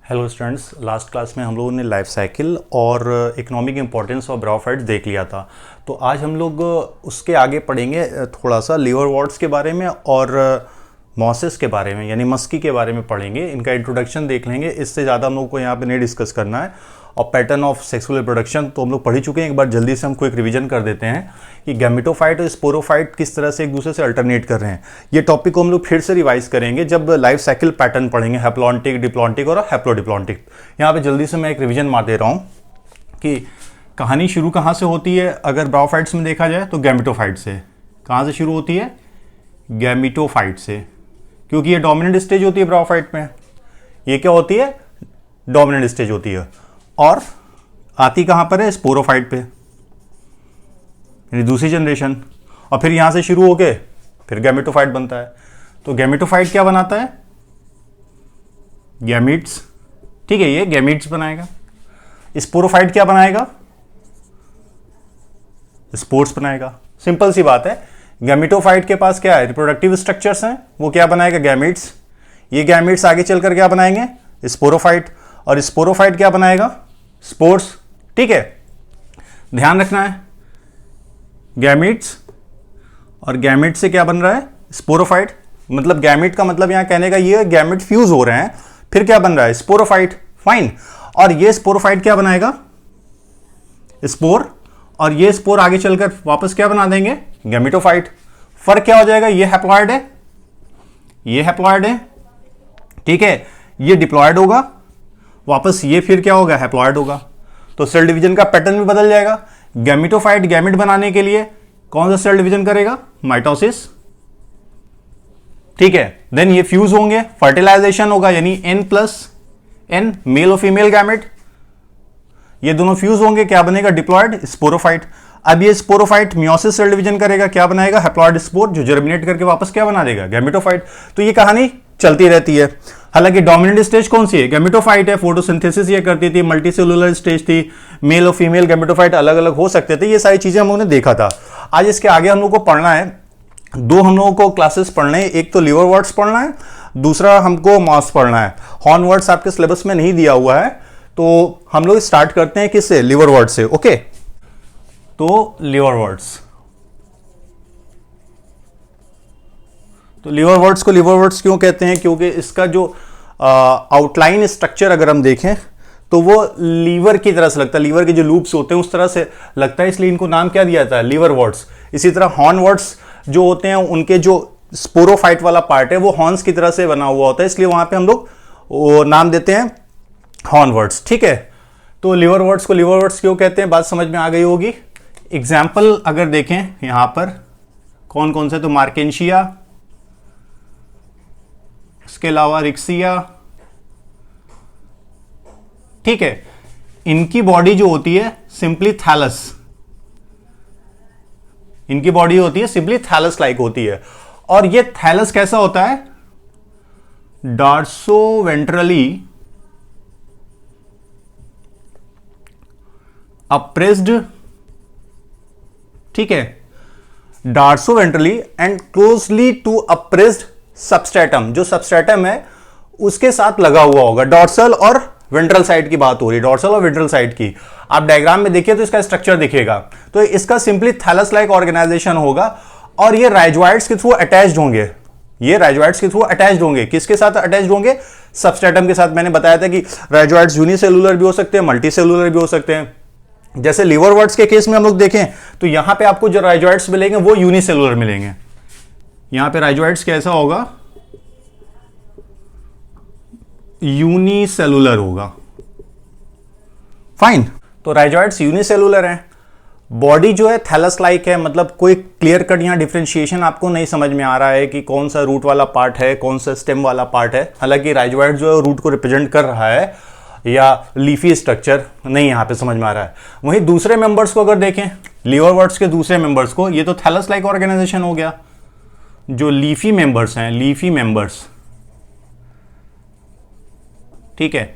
Hello students, last class में हम लोगों ने लाइफ साइकिल और इकोनॉमिक इम्पोर्टेंस ऑफ ब्रायोफाइट्स देख लिया था। तो आज हम लोग उसके आगे पढ़ेंगे थोड़ा सा लिवरवर्ट्स के बारे में और मॉसेस के बारे में, यानी मस्की के बारे में पढ़ेंगे। इनका इंट्रोडक्शन देख लेंगे, इससे ज़्यादा हम लोग को यहाँ पे नहीं डिस्कस करना है। और पैटर्न ऑफ सेक्सुअल रिप्रोडक्शन तो हम लोग पढ़ ही चुके हैं, एक बार जल्दी से हम क्विक रिवीजन कर देते हैं कि गैमेटोफाइट और स्पोरोफाइट किस तरह से एक दूसरे से अल्टरनेट कर रहे हैं। ये टॉपिक को हम लोग फिर से रिवाइज करेंगे जब लाइफ साइकिल पैटर्न पढ़ेंगे, हैप्लॉन्टिक, डिप्लॉन्टिक और हैप्लोडिप्लॉन्टिक। यहाँ पे जल्दी से मैं एक रिवीजन मार दे रहा हूँ कि कहानी शुरू कहाँ से होती है। अगर ब्रायोफाइट्स में देखा जाए तो गैमेटोफाइट से। कहाँ से शुरू होती है? गैमेटोफाइट से, क्योंकि ये डोमिनेंट स्टेज होती है ब्रायोफाइट में। ये क्या होती है? डोमिनेंट स्टेज होती है। और आती कहां पर है? स्पोरोफाइट पे, यानी दूसरी जनरेशन। और फिर यहां से शुरू होके फिर गैमेटोफाइट बनता है। तो गैमेटोफाइट क्या बनाता है? गैमीट्स। ठीक है, ये गैमीट्स बनाएगा। स्पोरोफाइट क्या बनाएगा? स्पोर्स बनाएगा। सिंपल सी बात है। गैमेटोफाइट के पास क्या है? रिप्रोडक्टिव स्ट्रक्चर्स हैं, वो क्या बनाएगा? गैमीट्स। ये गैमीट्स आगे चलकर क्या बनाएंगे? स्पोरोफाइट। और स्पोरोफाइट क्या बनाएगा? स्पोर्स। ठीक है, ध्यान रखना है। गैमीट्स और गैमीट से क्या बन रहा है? स्पोरोफाइट। मतलब गैमीट का मतलब यहां कहने का ये गैमीट फ्यूज हो रहे हैं, फिर क्या बन रहा है? स्पोरोफाइट। फाइन। और ये स्पोरोफाइट क्या बनाएगा? स्पोर। और ये स्पोर आगे चलकर वापस क्या बना देंगे? गैमेटोफाइट। फर्क क्या हो जाएगा? ये हैप्लॉइड है, ये हैप्लॉइड है। ठीक है, ये डिप्लॉयड होगा, वापस ये फिर क्या होगा? हैप्लॉइड होगा। तो सेल डिवीजन का पैटर्न भी बदल जाएगा। गैमेटोफाइट गैमेट बनाने के लिए कौन सा सेल डिवीजन करेगा? माइटोसिस। ठीक है, देन ये फ्यूज होंगे, फर्टिलाइजेशन होगा, यानी N+N मेल और फीमेल गैमेट, ये दोनों फ्यूज होंगे, क्या बनेगा? Diploid sporophyte. अब ये स्पोरोफाइट मियोसिस सेल डिवीजन करेगा, क्या बनाएगा? हैप्लॉइड स्पोर, जो जर्मिनेट करके वापस क्या बना देगा? गैमेटोफाइट। तो ये कहानी चलती रहती है। हालांकि डोमिनेंट स्टेज कौन सी है? गैमेटोफाइट है। फोटोसिंथेसिस ये करती थी, मल्टीसेलुलर स्टेज थी, मेल और फीमेल गैमेटोफाइट अलग अलग हो सकते थे। ये सारी चीजें हम लोगों ने देखा था। आज इसके आगे हम लोग को पढ़ना है, दो हम लोगों को क्लासेस पढ़ने हैं। एक तो लिवरवर्ट्स पढ़ना है, दूसरा हमको मॉस पढ़ना है। हॉर्नवर्ट्स आपके सिलेबस में नहीं दिया हुआ है, तो हम लोग स्टार्ट करते हैं किससे? लिवरवर्ट से। ओके, तो लिवरवर्ट्स। तो लिवरवर्ट्स को लिवरवर्ट्स क्यों कहते हैं? क्योंकि इसका जो आउटलाइन स्ट्रक्चर अगर हम देखें तो वो लीवर की तरह से लगता है, लीवर के जो लूप्स होते हैं उस तरह से लगता है, इसलिए इनको नाम क्या दिया जाता है? लिवरवर्ट्स। इसी तरह हॉर्नवर्ट्स जो होते हैं, उनके जो स्पोरोफाइट वाला पार्ट है वो हॉर्न्स की तरह से बना हुआ होता है, इसलिए वहां पे हम लोग वो नाम देते हैं हॉर्नवर्ट्स। ठीक है, तो लिवरवर्ट्स को लिवरवर्ट्स क्यों कहते हैं, बात समझ में आ गई होगी। एग्जाम्पल अगर देखें यहां पर कौन कौन से, तो मार्केंशिया, इसके अलावा रिक्सिया। ठीक है, इनकी बॉडी जो होती है सिंपली थैलस, इनकी बॉडी होती है सिंपली थैलस लाइक होती है। और ये थैलस कैसा होता है? Dorsoventrally appressed. ठीक है, dorsoventrally and closely to appressed substratum. जो सबस्ट्रेटम है उसके साथ लगा हुआ होगा। डॉर्सल और वेंट्रल साइड की बात हो रही है, डॉर्सल और वेंट्रल साइड की। आप डायग्राम में देखिए तो इसका स्ट्रक्चर दिखेगा। तो इसका सिंपली थैलस लाइक ऑर्गेनाइजेशन होगा। और ये राइजोइड्स के थ्रू अटैच्ड होंगे, ये राइजोइड्स के थ्रू अटैच्ड होंगे। किसके साथ अटैच्ड होंगे? सबस्ट्रेटम के साथ। मैंने बताया था कि राइजोइड्स यूनिसेलुलर भी हो सकते हैं, मल्टीसेलुलर भी हो सकते हैं। जैसे लिवरवर्ट्स के केस में हम लोग देखें तो यहां पे आपको जो राइजोइड्स मिलेंगे वो यूनिसेलुलर मिलेंगे। यहां पे राइजोइड्स कैसा होगा? यूनिसेलुलर होगा। फाइन। तो राइजोइड्स यूनिसेलुलर हैं। बॉडी जो है थैलस लाइक है, मतलब कोई क्लियर कट यहां डिफरेंशिएशन आपको नहीं समझ में आ रहा है कि कौन सा रूट वाला पार्ट है, कौन सा स्टेम वाला पार्ट है। हालांकि राइजोइड जो है रूट को रिप्रेजेंट कर रहा है, या लीफी स्ट्रक्चर नहीं यहां पे समझ में आ रहा है। वहीं दूसरे मेंबर्स को अगर देखें, लिवरवर्ट्स के दूसरे मेंबर्स को, ये तो थैलस लाइक ऑर्गेनाइजेशन हो गया। जो लीफी मेंबर्स हैं, लीफी मेंबर्स, ठीक है,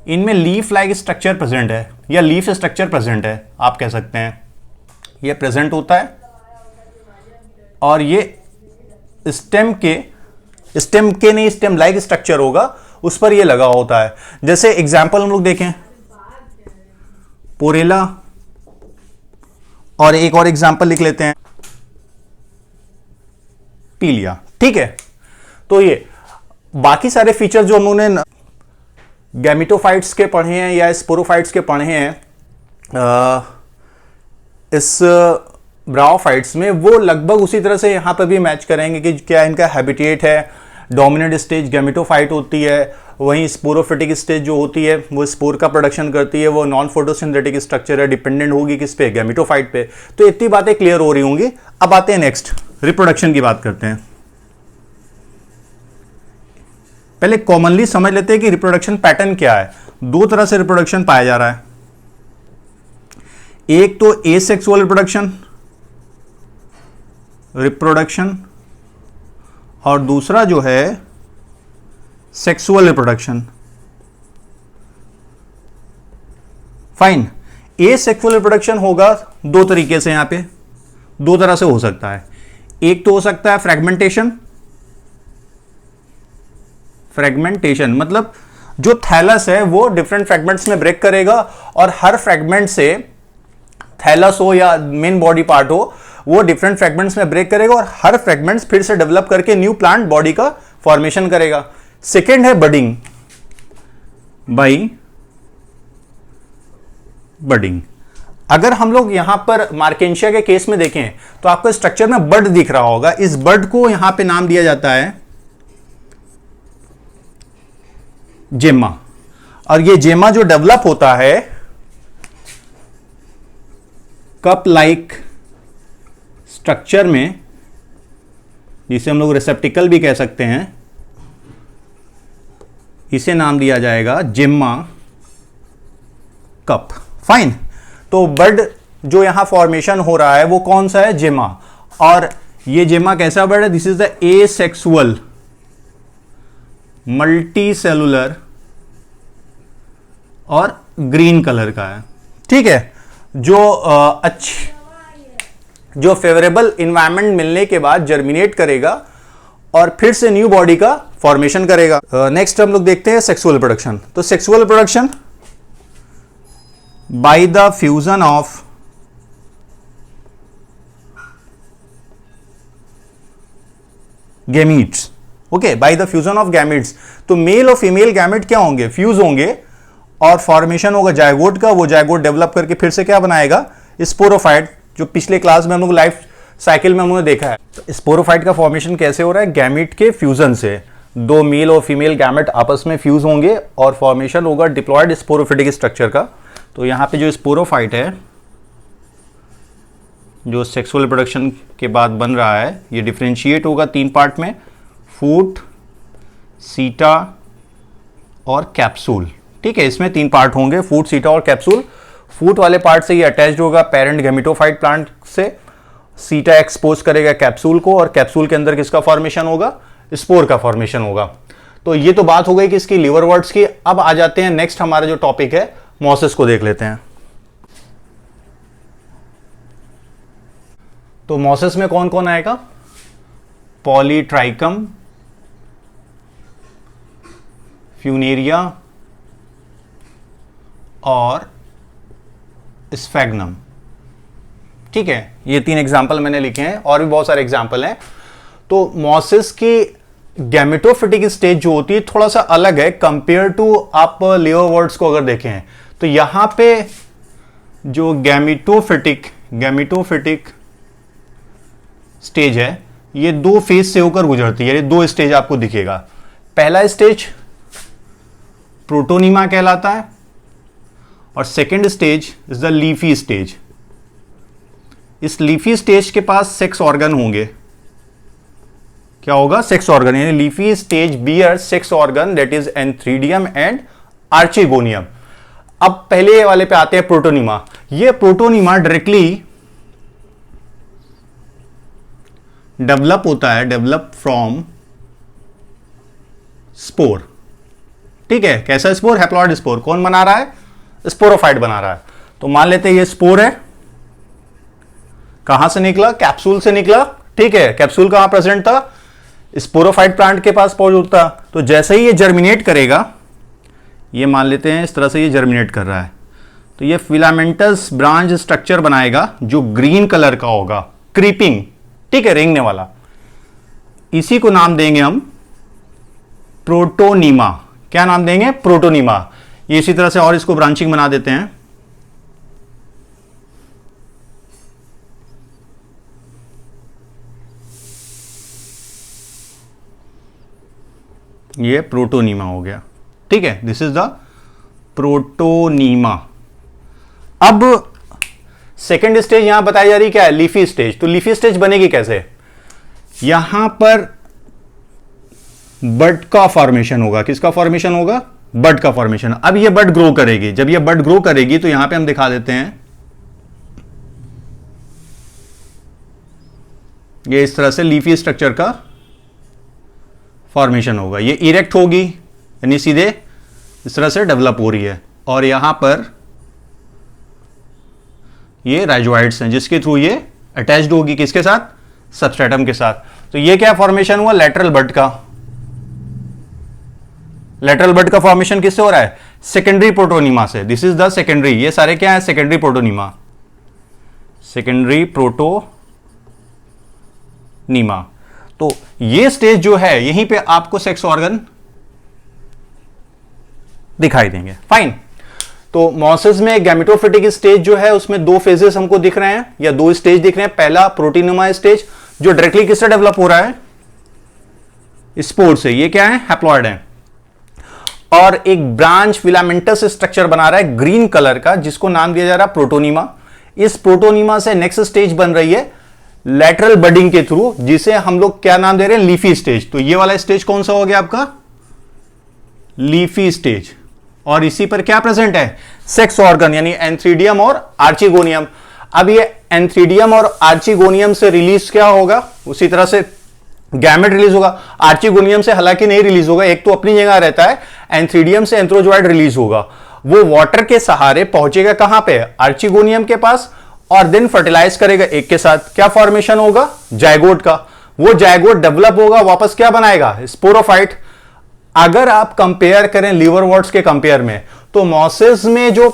इनमें लीफ लाइक स्ट्रक्चर प्रेजेंट है, या लीफ स्ट्रक्चर प्रेजेंट है आप कह सकते हैं। ये प्रेजेंट होता है और ये स्टेम के नहीं, स्टेम लाइक स्ट्रक्चर होगा, उस पर ये लगा होता है। जैसे एग्जाम्पल हम लोग देखें, पोरेला, और एक और एग्जाम्पल लिख लेते हैं, पीलिया। ठीक है, तो ये बाकी सारे फीचर जो हमने गैमेटोफाइट्स के पढ़े हैं या स्पोरोफाइट्स के पढ़े हैं इस ब्रायोफाइट्स में, वो लगभग उसी तरह से यहां पर भी मैच करेंगे कि क्या इनका हैबिटेट है। डोमिनेंट स्टेज गैमेटोफाइट होती है, वहीं स्पोरोफिटिक स्टेज जो होती है वो स्पोर का प्रोडक्शन करती है, वो नॉन फोटोसिंथेटिक स्ट्रक्चर है, डिपेंडेंट होगी किस पे, गैमेटोफाइट पे। तो इतनी बातें क्लियर हो रही होंगी। अब आते हैं नेक्स्ट, रिप्रोडक्शन की बात करते हैं। पहले कॉमनली समझ लेते हैं कि रिप्रोडक्शन पैटर्न क्या है। दो तरह से रिप्रोडक्शन पाया जा रहा है, एक तो एसेक्सुअल रिप्रोडक्शन और दूसरा जो है sexual reproduction. Fine, asexual reproduction होगा दो तरीके से, यहां पे दो तरह से हो सकता है। एक तो हो सकता है फ्रेगमेंटेशन, मतलब जो थैलस है वो डिफरेंट फ्रेगमेंट्स में ब्रेक करेगा और हर फ्रेगमेंट से, थैलस हो या मेन बॉडी पार्ट हो, वो डिफरेंट फ्रेगमेंट्स में ब्रेक करेगा और हर फ्रेगमेंट्स फिर से डेवलप करके न्यू प्लांट बॉडी का फॉर्मेशन करेगा। सेकेंड है बडिंग, बडिंग। अगर हम लोग यहां पर मार्केंशिया के केस में देखें तो आपको स्ट्रक्चर में बड दिख रहा होगा, इस बड को यहां पे नाम दिया जाता है जेमा। और ये जेमा जो डेवलप होता है कप लाइक स्ट्रक्चर में, जिसे हम लोग रिसेप्टिकल भी कह सकते हैं, इसे नाम दिया जाएगा जेमा कप। फाइन, तो बड जो यहां फॉर्मेशन हो रहा है वो कौन सा है, जेमा। और ये जेमा कैसा बड है, this is the asexual multi cellular और ग्रीन कलर का है। ठीक है, जो फेवरेबल इन्वायरमेंट मिलने के बाद जर्मिनेट करेगा और फिर से न्यू बॉडी का फॉर्मेशन करेगा। नेक्स्ट हम लोग देखते हैं सेक्सुअल रिप्रोडक्शन। तो sexual reproduction by the fusion of gametes. Okay, by the fusion of gametes. तो मेल और फीमेल गैमेट क्या होंगे, फ्यूज होंगे और फॉर्मेशन होगा जायगोट का। वो जायगोट डेवलप करके फिर से क्या बनाएगा, स्पोरोफाइट, जो पिछले क्लास में हम लोग लाइफ साइकिल में हमने देखा है। तो स्पोरोफाइट का फॉर्मेशन कैसे हो रहा है, गैमेट के फ्यूजन से। दो मेल और फीमेल गैमेट आपस में फ्यूज होंगे और फॉर्मेशन होगा डिप्लॉयड स्पोरोफिटिक स्ट्रक्चर का। तो यहां पे जो स्पोरोफाइट है जो सेक्सुअल रिप्रोडक्शन के बाद बन रहा है, ये डिफरेंशिएट होगा तीन पार्ट में, फूट, सीटा और कैप्सूल। ठीक है, इसमें तीन पार्ट होंगे, फूट, सीटा और कैप्सूल। फूट वाले पार्ट से ये अटैच्ड होगा पेरेंट गैमेटोफाइट प्लांट से, सीटा एक्सपोज करेगा कैप्सूल को और कैप्सूल के अंदर किसका फॉर्मेशन होगा, स्पोर का फॉर्मेशन होगा। तो ये तो बात हो गई कि इसकी लिवरवर्ट्स की। अब आ जाते हैं नेक्स्ट, हमारा जो टॉपिक है मॉसिस को देख लेते हैं। तो मॉसिस में कौन कौन आएगा, पॉलीट्राइकम, फ्यूनेरिया और स्फैग्नम। ठीक है, ये तीन एग्जाम्पल मैंने लिखे हैं और भी बहुत सारे एग्जाम्पल हैं। तो मॉसिस की गैमेटोफिटिक स्टेज जो होती है थोड़ा सा अलग है कंपेयर टू आप लिवरवर्ट्स को अगर देखें तो यहां पे जो गैमेटोफिटिक स्टेज है ये दो फेज से होकर गुजरती है। ये दो स्टेज आपको दिखेगा। पहला स्टेज प्रोटोनीमा कहलाता है और second stage is the leafy stage. इस लीफी स्टेज के पास सेक्स ऑर्गन होंगे। क्या होगा, सेक्स ऑर्गन, यानी leafy stage bear sex organ that is antheridium and archegonium. अब पहले वाले पे आते हैं प्रोटोनीमा। ये प्रोटोनीमा डायरेक्टली डेवलप होता है, डेवलप फ्रॉम स्पोर। ठीक है, कैसा स्पोर, हैप्लॉइड स्पोर। कौन बना रहा है, स्पोरोफाइट बना रहा है। तो मान लेते हैं ये स्पोर है, कहां से निकला, कैप्सूल से निकला। ठीक है, कैप्सूल कहां प्रेजेंट था, स्पोरोफाइट प्लांट के पास पहुंच होता। तो जैसे ही ये जर्मिनेट करेगा, ये मान लेते हैं इस तरह से ये जर्मिनेट कर रहा है, तो ये फिलामेंटस ब्रांच स्ट्रक्चर बनाएगा जो ग्रीन कलर का होगा, क्रीपिंग, ठीक है, रेंगने वाला। इसी को नाम देंगे हम प्रोटोनीमा। क्या नाम देंगे? प्रोटोनीमा। ये इसी तरह से और इसको ब्रांचिंग बना देते हैं। ये प्रोटोनीमा हो गया, ठीक है, दिस इज द प्रोटोनीमा। अब सेकेंड स्टेज यहां बताई जा रही क्या है? Leafy stage. तो लीफी स्टेज बनेगी कैसे? यहां पर बड का फॉर्मेशन होगा। किसका फॉर्मेशन होगा? बड का फॉर्मेशन। अब ये बड ग्रो करेगी। जब ये बड ग्रो करेगी तो यहां पे हम दिखा देते हैं, ये इस तरह से लीफी स्ट्रक्चर का फॉर्मेशन होगा। ये इरेक्ट होगी, यानी सीधे इस तरह से डेवलप हो रही है, और यहां पर ये राइजोइड्स हैं जिसके थ्रू ये अटैच्ड होगी। किसके साथ? सबस्ट्रेटम के साथ। तो ये क्या फॉर्मेशन हुआ? लेटरल बड का। लेटरल बड का फॉर्मेशन किससे हो रहा है? सेकेंडरी प्रोटोनीमा से। This is the secondary. ये सारे क्या है? Secondary protonema. Secondary protonema. तो ये स्टेज जो है, यहीं पे आपको सेक्स ऑर्गन दिखाई देंगे। फाइन। तो मॉसिस में गैमेटोफिटिक स्टेज जो है उसमें दो फेजेस हमको दिख रहे हैं, या दो स्टेज दिख रहे हैं। पहला प्रोटीनोमा स्टेज जो डायरेक्टली किससे डेवलप हो रहा है? स्पोर से। ये क्या है? हैप्लॉइड है। और एक ब्रांच फिलामेंटस स्ट्रक्चर बना रहा है ग्रीन कलर का, जिसको नाम दिया जा रहा है प्रोटोनीमा। इस प्रोटोनीमा से नेक्स्ट स्टेज बन रही है लैटरल बडिंग के थ्रू, जिसे हम लोग क्या नाम दे रहे हैं? Leafy stage. तो ये वाला स्टेज कौन सा हो गया आपका? Leafy stage. और इसी पर क्या प्रेजेंट है? सेक्स ऑर्गन, यानी एंथ्रीडियम और आर्चिगोनियम। अब ये एंथ्रीडियम और आर्चिगोनियम से रिलीज क्या होगा? उसी तरह से गैमेट रिलीज होगा। आर्चिगोनियम से हालांकि नहीं रिलीज होगा, एक तो अपनी जगह रहता है। एंथ्रीडियम से एंथ्रोजोइड रिलीज होगा। वो वाटर के सहारे पहुंचेगा कहां पे? आर्चिगोनियम के पास, और देन फर्टिलाइज करेगा एक के साथ। क्या फॉर्मेशन होगा? जायगोट का। वो जायगोट डेवलप होगा, वापस क्या बनाएगा? स्पोरोफाइट। अगर आप कंपेयर करें लिवरवर्ट्स के कंपेयर में, तो मॉसिस में जो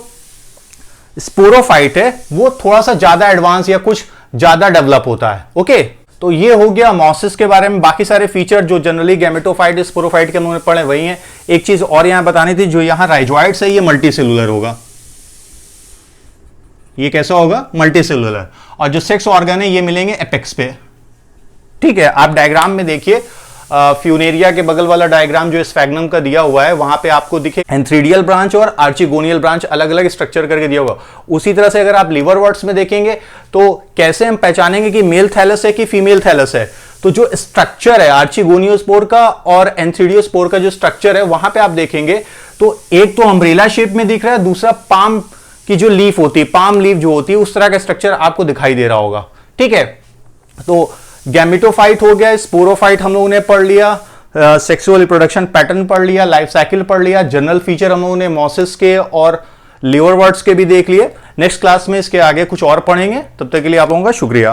स्पोरोफाइट है वो थोड़ा सा ज्यादा एडवांस या कुछ ज्यादा डेवलप होता है। ओके, तो ये हो गया मॉसिस के बारे में। बाकी सारे फीचर जो जनरली गैमेटोफाइट स्पोरोफाइट के उन्होंने पढ़े वही हैं। एक चीज और यहां बतानी थी, जो यहां राइजोइड्स है ये मल्टी सेलुलर होगा। ये कैसा होगा? Multi cellular. और जो सेक्स ऑर्गन है ये मिलेंगे एपेक्स पे, ठीक है। आप डायग्राम में देखिए, फ्यूनेरिया के बगल वाला डायग्राम जो स्फैग्नम का दिया हुआ है, वहां पे आपको दिखे एंथ्रीडियल ब्रांच और आर्चिगोनियल ब्रांच अलग अलग स्ट्रक्चर करके दिया हुआ। उसी तरह से अगर आप लिवरवर्ट्स में देखेंगे तो कैसे हम पहचानेंगे कि मेल थैलस है कि फीमेल थैलस है? तो जो स्ट्रक्चर है आर्चिगोनियोस्पोर का और एंथ्रीडियोस्पोर का जो स्ट्रक्चर है, वहां पे आप देखेंगे तो एक तो अम्ब्रेला शेप में दिख रहा है, दूसरा पाम की जो लीफ होती है, पाम लीफ जो होती है, उस तरह का स्ट्रक्चर आपको दिखाई दे रहा होगा, ठीक है। तो गैमेटोफाइट हो गया, स्पोरोफाइट हम लोगों ने पढ़ लिया, सेक्सुअल रिप्रोडक्शन पैटर्न पढ़ लिया, लाइफ साइकिल पढ़ लिया, जनरल फीचर हम लोगों ने मॉसिस के और लिवरवर्ट्स के भी देख लिए। नेक्स्ट क्लास में इसके आगे कुछ और पढ़ेंगे। तब तक के लिए आप लोगों का शुक्रिया।